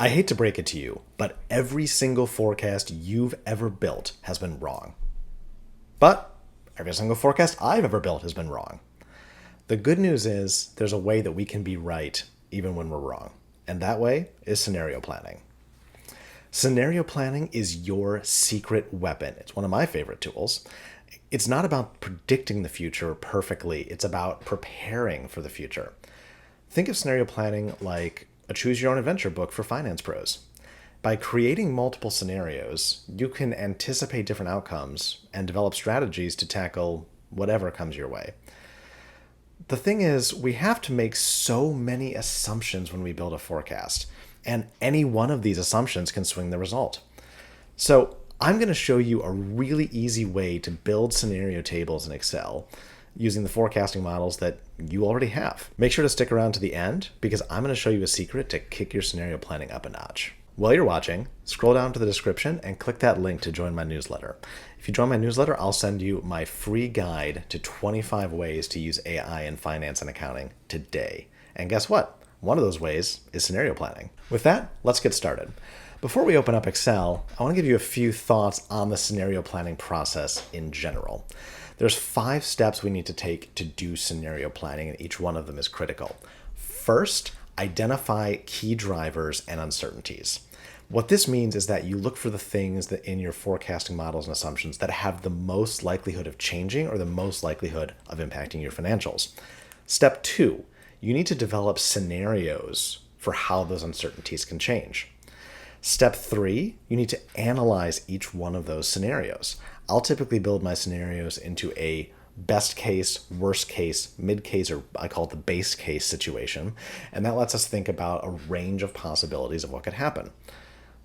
I hate to break it to you, but every single forecast you've ever built has been wrong. But every single forecast I've ever built has been wrong. The good news is there's a way that we can be right even when we're wrong. And that way is scenario planning. Scenario planning is your secret weapon. It's one of my favorite tools. It's not about predicting the future perfectly. It's about preparing for the future. Think of scenario planning like a choose your own adventure book for finance pros. By creating multiple scenarios, you can anticipate different outcomes and develop strategies to tackle whatever comes your way. The thing is, we have to make so many assumptions when we build a forecast, and any one of these assumptions can swing the result. So I'm going to show you a really easy way to build scenario tables in Excel using the forecasting models that you already have. Make sure to stick around to the end because I'm going to show you a secret to kick your scenario planning up a notch. While you're watching, scroll down to the description and click that link to join my newsletter. If you join my newsletter, I'll send you my free guide to 25 ways to use AI in finance and accounting today. And guess what? One of those ways is scenario planning. With that, let's get started. Before we open up Excel, I want to give you a few thoughts on the scenario planning process in general. There's 5 steps we need to take to do scenario planning, and each one of them is critical. First, identify key drivers and uncertainties. What this means is that you look for the things that in your forecasting models and assumptions that have the most likelihood of changing or the most likelihood of impacting your financials. Step 2, you need to develop scenarios for how those uncertainties can change. Step 3, you need to analyze each one of those scenarios. I'll typically build my scenarios into a best case, worst case, mid case, or I call it the base case situation. And that lets us think about a range of possibilities of what could happen.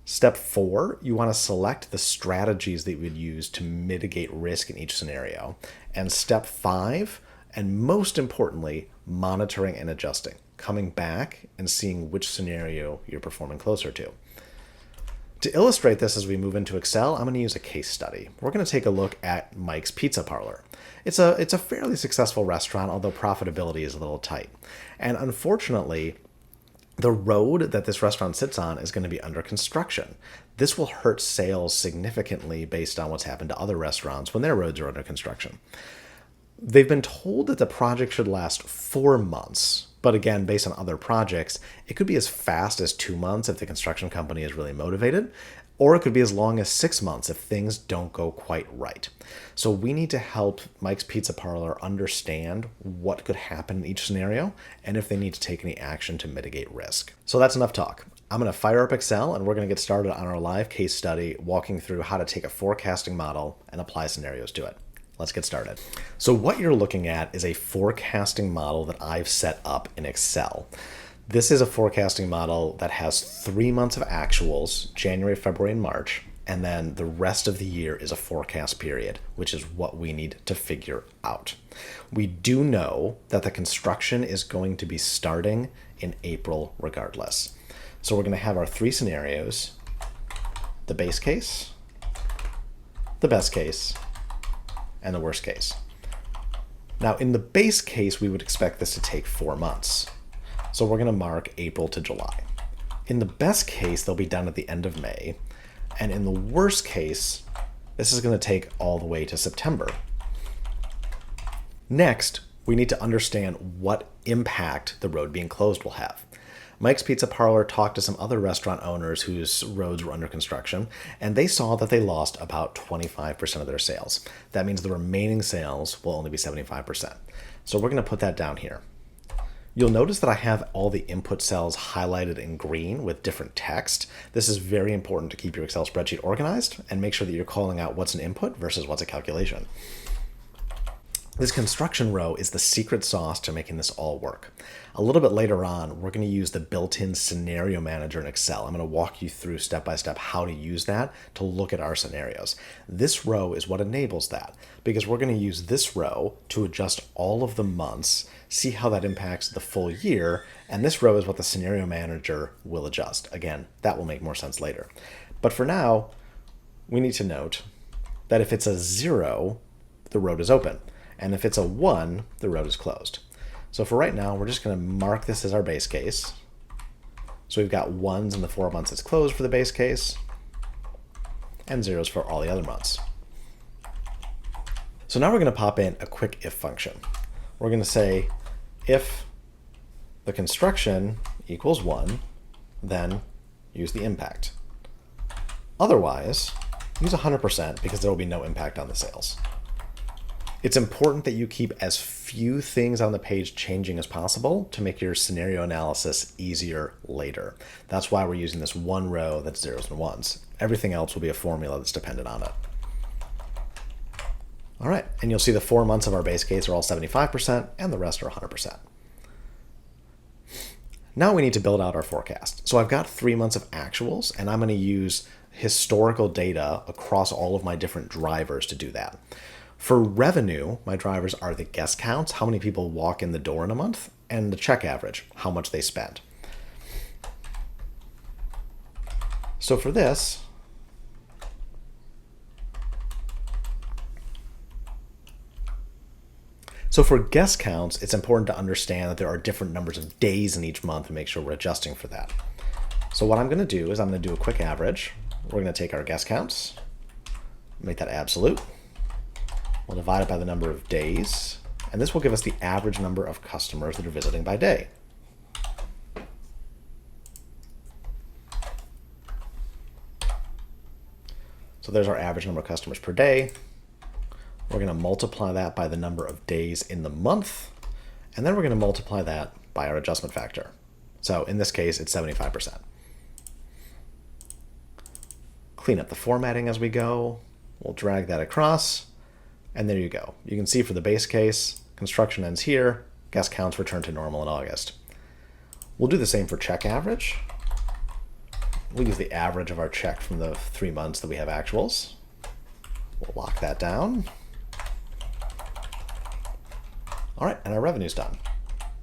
Step 4, you want to select the strategies that you would use to mitigate risk in each scenario. And step 5, and most importantly, monitoring and adjusting, coming back and seeing which scenario you're performing closer to. To illustrate this as we move into Excel, I'm going to use a case study. We're going to take a look at Mike's Pizza Parlor. It's a fairly successful restaurant, although profitability is a little tight. And unfortunately, the road that this restaurant sits on is going to be under construction. This will hurt sales significantly based on what's happened to other restaurants when their roads are under construction. They've been told that the project should last 4 months. But again, based on other projects, it could be as fast as 2 months if the construction company is really motivated, or it could be as long as 6 months if things don't go quite right. So we need to help Mike's Pizza Parlor understand what could happen in each scenario and if they need to take any action to mitigate risk. So that's enough talk. I'm going to fire up Excel and we're going to get started on our live case study walking through how to take a forecasting model and apply scenarios to it. Let's get started. So what you're looking at is a forecasting model that I've set up in Excel. This is a forecasting model that has 3 months of actuals, January, February, and March, and then the rest of the year is a forecast period, which is what we need to figure out. We do know that the construction is going to be starting in April regardless. So we're going to have our 3 scenarios, the base case, the best case, and the worst case. Now, in the base case, we would expect this to take 4 months. So we're going to mark April to July. In the best case, they'll be done at the end of May. And in the worst case, this is going to take all the way to September. Next, we need to understand what impact the road being closed will have. Mike's Pizza Parlor talked to some other restaurant owners whose roads were under construction, and they saw that they lost about 25% of their sales. That means the remaining sales will only be 75%. So we're going to put that down here. You'll notice that I have all the input cells highlighted in green with different text. This is very important to keep your Excel spreadsheet organized and make sure that you're calling out what's an input versus what's a calculation. This construction row is the secret sauce to making this all work. A little bit later on, we're going to use the built-in scenario manager in Excel. I'm going to walk you through step by step how to use that to look at our scenarios. This row is what enables that because we're going to use this row to adjust all of the months, see how that impacts the full year, and this row is what the scenario manager will adjust. Again, that will make more sense later. But for now, we need to note that if it's a 0, the road is open. And if it's a 1, the road is closed. So for right now, we're just going to mark this as our base case. So we've got 1s in the 4 months it's closed for the base case, and 0s for all the other months. So now we're going to pop in a quick if function. We're going to say if the construction equals 1, then use the impact. Otherwise, use 100% because there will be no impact on the sales. It's important that you keep as few things on the page changing as possible to make your scenario analysis easier later. That's why we're using this one row that's 0s and 1s. Everything else will be a formula that's dependent on it. All right, and you'll see the 4 months of our base case are all 75% and the rest are 100%. Now we need to build out our forecast. So I've got 3 months of actuals, and I'm going to use historical data across all of my different drivers to do that. For revenue, my drivers are the guest counts, how many people walk in the door in a month, and the check average, how much they spend. So for this, for guest counts, it's important to understand that there are different numbers of days in each month and make sure we're adjusting for that. So what I'm going to do is I'm going to do a quick average. We're going to take our guest counts, make that absolute. We'll divide it by the number of days, and this will give us the average number of customers that are visiting by day. So there's our average number of customers per day. We're going to multiply that by the number of days in the month, and then we're going to multiply that by our adjustment factor. So in this case, it's 75%. Clean up the formatting as we go. We'll drag that across, and there you go. You can see for the base case, construction ends here, guest counts return to normal in August. We'll do the same for check average. We'll use the average of our check from the 3 months that we have actuals. We'll lock that down. All right, and our revenue's done.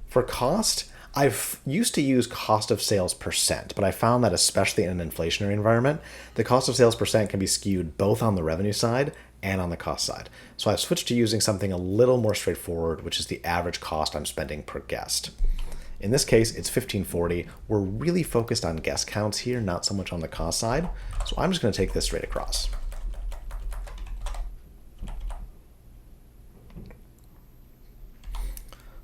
For cost, I've used to use cost of sales percent, but I found that especially in an inflationary environment, the cost of sales percent can be skewed both on the revenue side and on the cost side. So I've switched to using something a little more straightforward, which is the average cost I'm spending per guest. In this case, it's $15.40. We're really focused on guest counts here, not so much on the cost side. So I'm just going to take this straight across.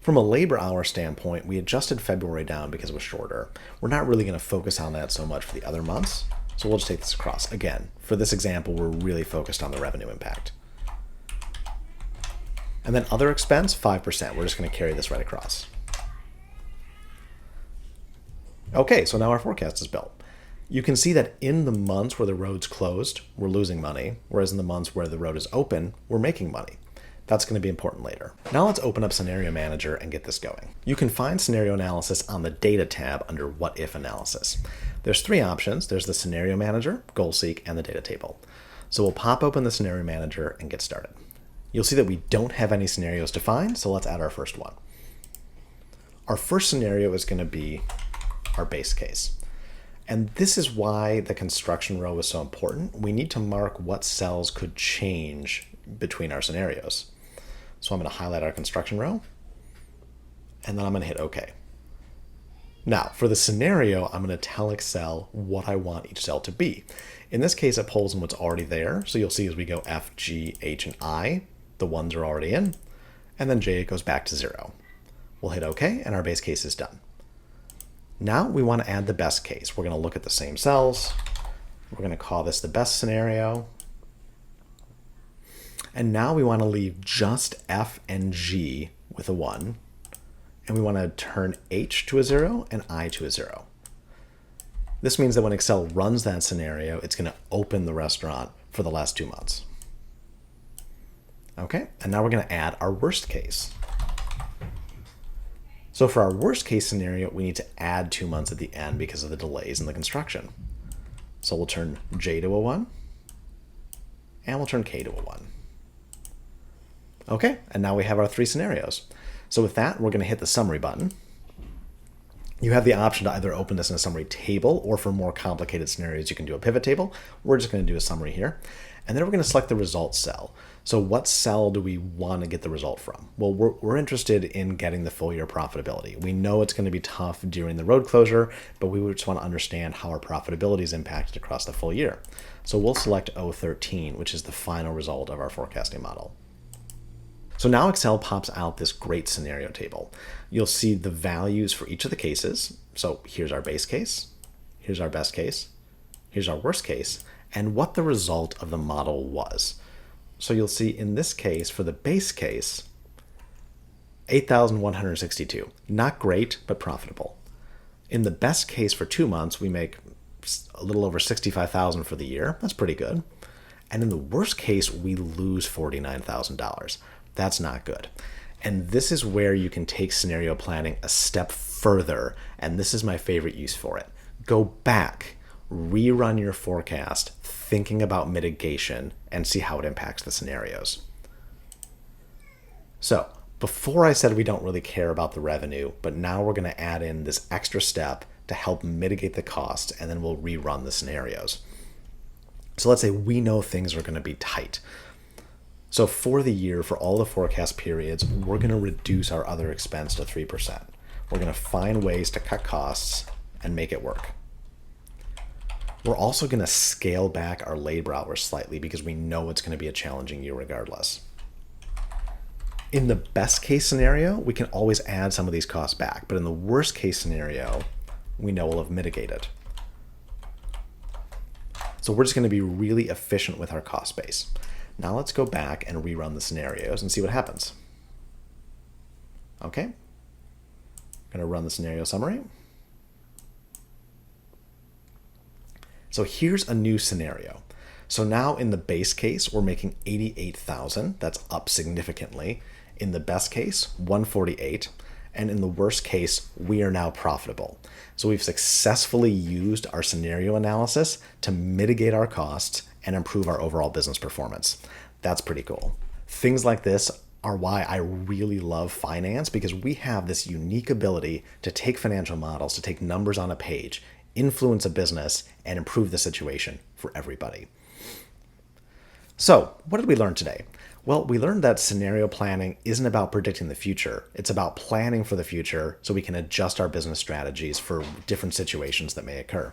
From a labor hour standpoint, we adjusted February down because it was shorter. We're not really going to focus on that so much for the other months, so we'll just take this across. Again, for this example, we're really focused on the revenue impact. And then other expense, 5%. We're just going to carry this right across. Okay, so now our forecast is built. You can see that in the months where the road's closed, we're losing money, whereas in the months where the road is open, we're making money. That's going to be important later. Now let's open up Scenario Manager and get this going. You can find scenario analysis on the Data tab under What If Analysis. There's 3 options. There's the Scenario Manager, Goal Seek, and the Data Table. So we'll pop open the Scenario Manager and get started. You'll see that we don't have any scenarios defined, so let's add our first one. Our first scenario is going to be our base case. And this is why the construction row is so important. We need to mark what cells could change between our scenarios. So I'm going to highlight our construction row, and then I'm going to hit OK. Now, for the scenario, I'm going to tell Excel what I want each cell to be. In this case, it pulls in what's already there. So you'll see as we go F, G, H, and I, the ones are already in, and then J, it goes back to 0. We'll hit OK, and our base case is done. Now we want to add the best case. We're going to look at the same cells. We're going to call this the best scenario. And now we want to leave just F and G with a 1. And we want to turn H to a 0 and I to a 0. This means that when Excel runs that scenario, it's going to open the restaurant for the last 2 months. Okay, and now we're going to add our worst case. So for our worst case scenario, we need to add 2 months at the end because of the delays in the construction. So we'll turn J to a 1, and we'll turn K to a 1. Okay, and now we have our 3 scenarios. So with that, we're going to hit the summary button. You have the option to either open this in a summary table, or for more complicated scenarios, you can do a pivot table. We're just going to do a summary here. And then we're going to select the results cell. So what cell do we want to get the result from? Well, we're interested in getting the full year profitability. We know it's going to be tough during the road closure, but we just want to understand how our profitability is impacted across the full year. So we'll select O13, which is the final result of our forecasting model. So now Excel pops out this great scenario table. You'll see the values for each of the cases. So here's our base case, here's our best case, here's our worst case, and what the result of the model was. So you'll see in this case, for the base case, 8,162. Not great, but profitable. In the best case for 2 months, we make a little over 65,000 for the year. That's pretty good. And in the worst case, we lose $49,000. That's not good. And this is where you can take scenario planning a step further. And this is my favorite use for it. Go back, rerun your forecast, thinking about mitigation, and see how it impacts the scenarios. So before I said we don't really care about the revenue, but now we're going to add in this extra step to help mitigate the cost, and then we'll rerun the scenarios. So let's say we know things are going to be tight. So for the year, for all the forecast periods, we're going to reduce our other expense to 3%. We're going to find ways to cut costs and make it work. We're also going to scale back our labor hours slightly because we know it's going to be a challenging year regardless. In the best case scenario, we can always add some of these costs back, but in the worst case scenario, we know we'll have mitigated. So we're just going to be really efficient with our cost base. Now let's go back and rerun the scenarios and see what happens. Okay, I'm going to run the scenario summary. So here's a new scenario. So now in the base case, we're making 88,000. That's up significantly. In the best case, 148. And in the worst case, we are now profitable. So we've successfully used our scenario analysis to mitigate our costs and improve our overall business performance. That's pretty cool. Things like this are why I really love finance, because we have this unique ability to take financial models, to take numbers on a page, influence a business, and improve the situation for everybody. So, what did we learn today? Well, we learned that scenario planning isn't about predicting the future. It's about planning for the future so we can adjust our business strategies for different situations that may occur.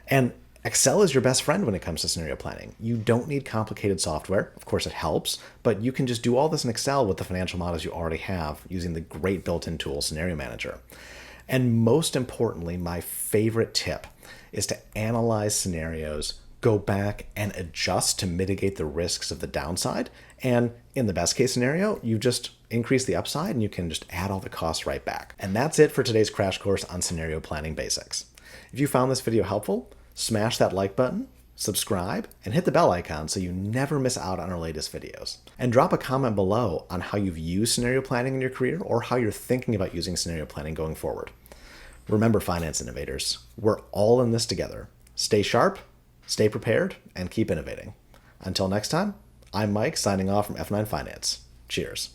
And Excel is your best friend when it comes to scenario planning. You don't need complicated software. Of course, it helps, but you can just do all this in Excel with the financial models you already have using the great built-in tool, Scenario Manager. And most importantly, my favorite tip is to analyze scenarios, go back and adjust to mitigate the risks of the downside. And in the best case scenario, you just increase the upside and you can just add all the costs right back. And that's it for today's crash course on scenario planning basics. If you found this video helpful, smash that like button, subscribe, and hit the bell icon so you never miss out on our latest videos. And drop a comment below on how you've used scenario planning in your career or how you're thinking about using scenario planning going forward. Remember, finance innovators, we're all in this together. Stay sharp, stay prepared, and keep innovating. Until next time, I'm Mike, signing off from F9 Finance. Cheers.